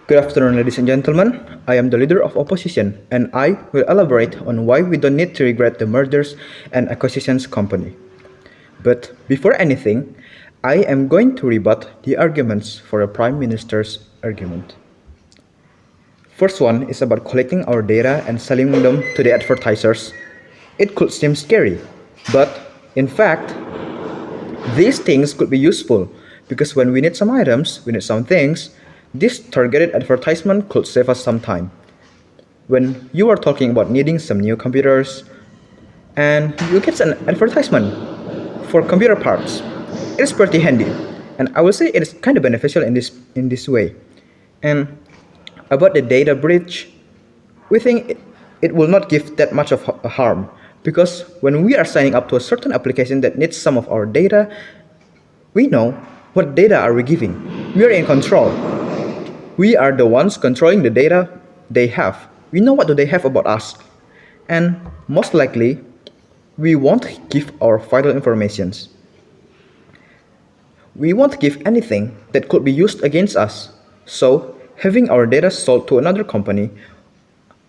Good afternoon, ladies and gentlemen. I am the leader of opposition, and I will elaborate on why we don't need to regret the mergers and acquisitions company. But before anything, I am going to rebut the arguments for the Prime Minister's argument. First one is about collecting our data and selling them to the advertisers. It could seem scary, but in fact, these things could be useful because when we need some items, we need some things, this targeted advertisement could save us some time. When you are talking about needing some new computers and you get an advertisement for computer parts, it is pretty handy, and I will say it is kind of beneficial in this way. And about the data breach, we think it will not give that much of a harm because when we are signing up to a certain application that needs some of our data, we know what data are we giving. We are in control. We are the ones controlling the data they have. We know what do they have about us. And most likely, we won't give our vital informations. We won't give anything that could be used against us. So, having our data sold to another company,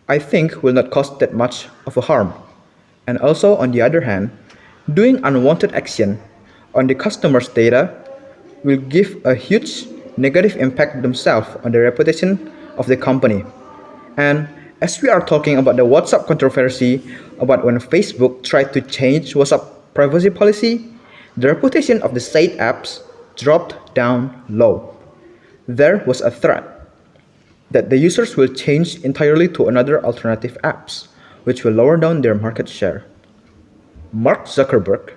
I think will not cause that much of a harm. And also, on the other hand, doing unwanted action on the customer's data will give a huge negative impact themselves on the reputation of the company. And as we are talking about the WhatsApp controversy about when Facebook tried to change WhatsApp privacy policy, the reputation of the said apps dropped down low. There was a threat that the users will change entirely to another alternative apps, which will lower down their market share. Mark Zuckerberg,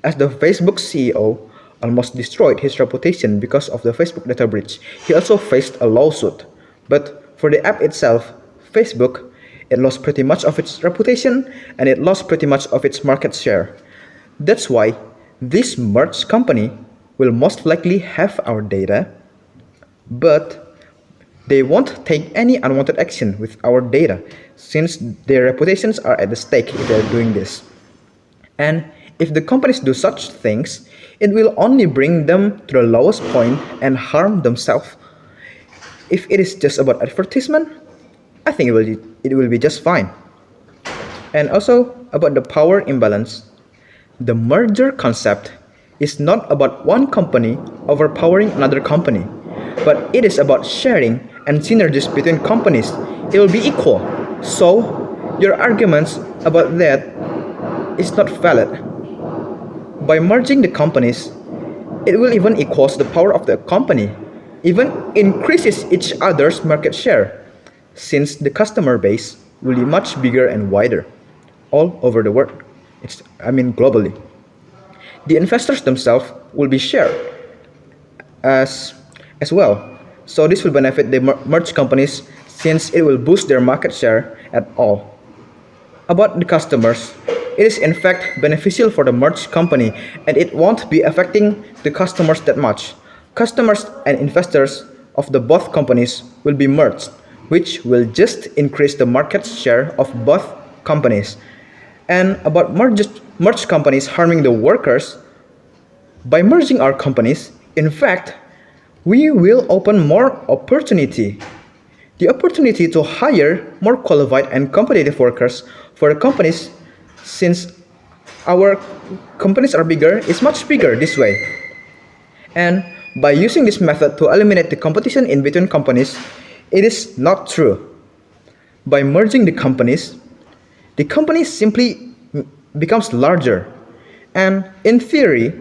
as the Facebook CEO, almost destroyed his reputation because of the Facebook data breach. He also faced a lawsuit. But for the app itself, Facebook, it lost pretty much of its reputation and it lost pretty much of its market share. That's why this merged company will most likely have our data, but they won't take any unwanted action with our data since their reputations are at the stake if they're doing this. And if the companies do such things, it will only bring them to the lowest point and harm themselves. If it is just about advertisement, I think it will be just fine. And also about the power imbalance, the merger concept is not about one company overpowering another company, but it is about sharing and synergies between companies. It will be equal. So your arguments about that is not valid. By merging the companies, it will even equals the power of the company, even increases each other's market share, since the customer base will be much bigger and wider, all over the world. Globally. The investors themselves will be shared as well. So this will benefit the merged companies since it will boost their market share at all. About the customers, it is in fact beneficial for the merged company and it won't be affecting the customers that much. Customers and investors of the both companies will be merged, which will just increase the market share of both companies. And about merged companies harming the workers, by merging our companies, in fact, we will open more opportunity. The opportunity to hire more qualified and competitive workers for the companies. Since our companies are bigger, it's much bigger this way. And by using this method to eliminate the competition in between companies, it is not true. By merging the company simply becomes larger. And in theory,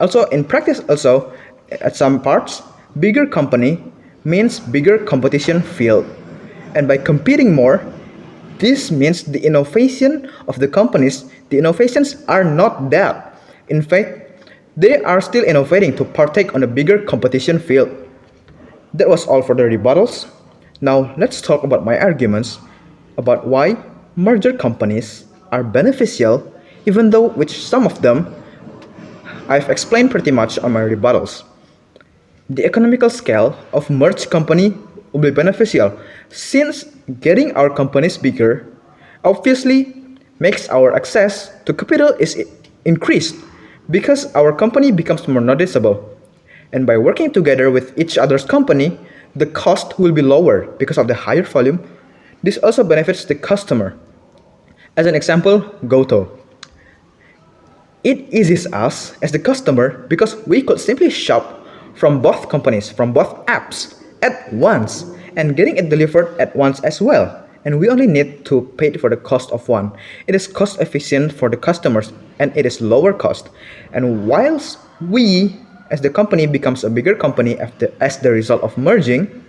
also in practice also, at some parts, bigger company means bigger competition field. And by competing more, this means the innovation of the companies, the innovations are not that. In fact, they are still innovating to partake on a bigger competition field. That was all for the rebuttals. Now let's talk about my arguments about why merger companies are beneficial, even though which some of them I've explained pretty much on my rebuttals. The economical scale of merged company will be beneficial since getting our companies bigger obviously makes our access to capital is increased because our company becomes more noticeable. And by working together with each other's company, the cost will be lower because of the higher volume. This also benefits the customer. As an example, GoTo. It eases us as the customer because we could simply shop from both companies, from both apps at once and getting it delivered at once as well. And we only need to pay for the cost of one. It is cost efficient for the customers and it is lower cost. And whilst we as the company becomes a bigger company as the result of merging,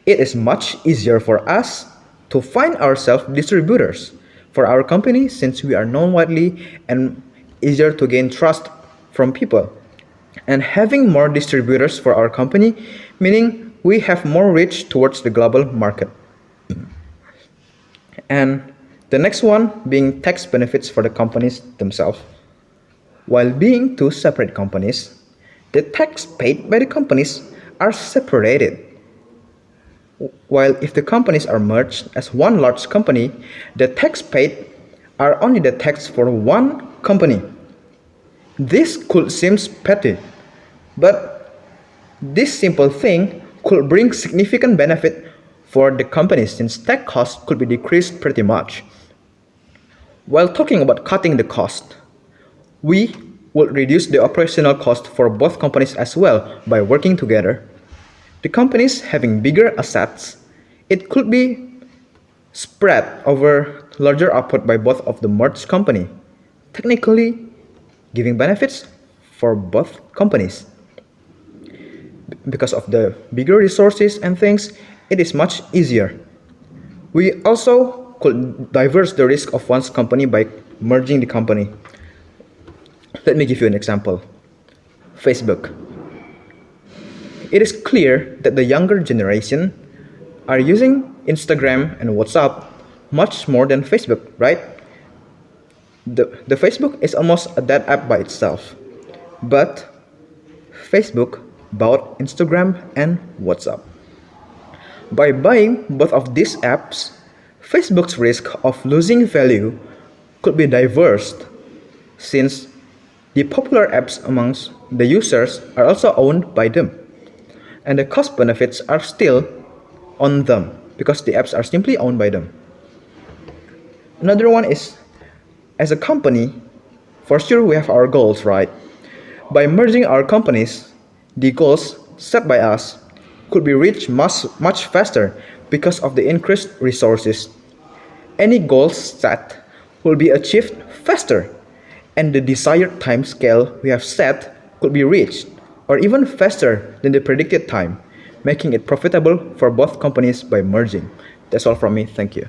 it is much easier for us to find ourselves distributors for our company since we are known widely and easier to gain trust from people. And having more distributors for our company, meaning we have more reach towards the global market. And the next one being tax benefits for the companies themselves. While being two separate companies, the tax paid by the companies are separated. While if the companies are merged as one large company, the tax paid are only the tax for one company. This could seem petty, but this simple thing could bring significant benefit for the companies since tax costs could be decreased pretty much. While talking about cutting the cost, we would reduce the operational cost for both companies as well by working together. The companies having bigger assets, it could be spread over larger output by both of the merged company, technically giving benefits for both companies. Because of the bigger resources and things, it is much easier. We also could diverse the risk of one's company by merging the company. Let me give you an example. Facebook. It is clear that the younger generation are using Instagram and WhatsApp much more than Facebook, right? The Facebook is almost a dead app by itself. But Facebook bought Instagram and WhatsApp. By buying both of these apps, Facebook's risk of losing value could be diversed since the popular apps amongst the users are also owned by them. And the cost benefits are still on them because the apps are simply owned by them. Another one is, as a company, for sure we have our goals, right? By merging our companies, the goals set by us could be reached much faster because of the increased resources. Any goals set will be achieved faster, and the desired time scale we have set could be reached, or even faster than the predicted time, making it profitable for both companies by merging. That's all from me. Thank you.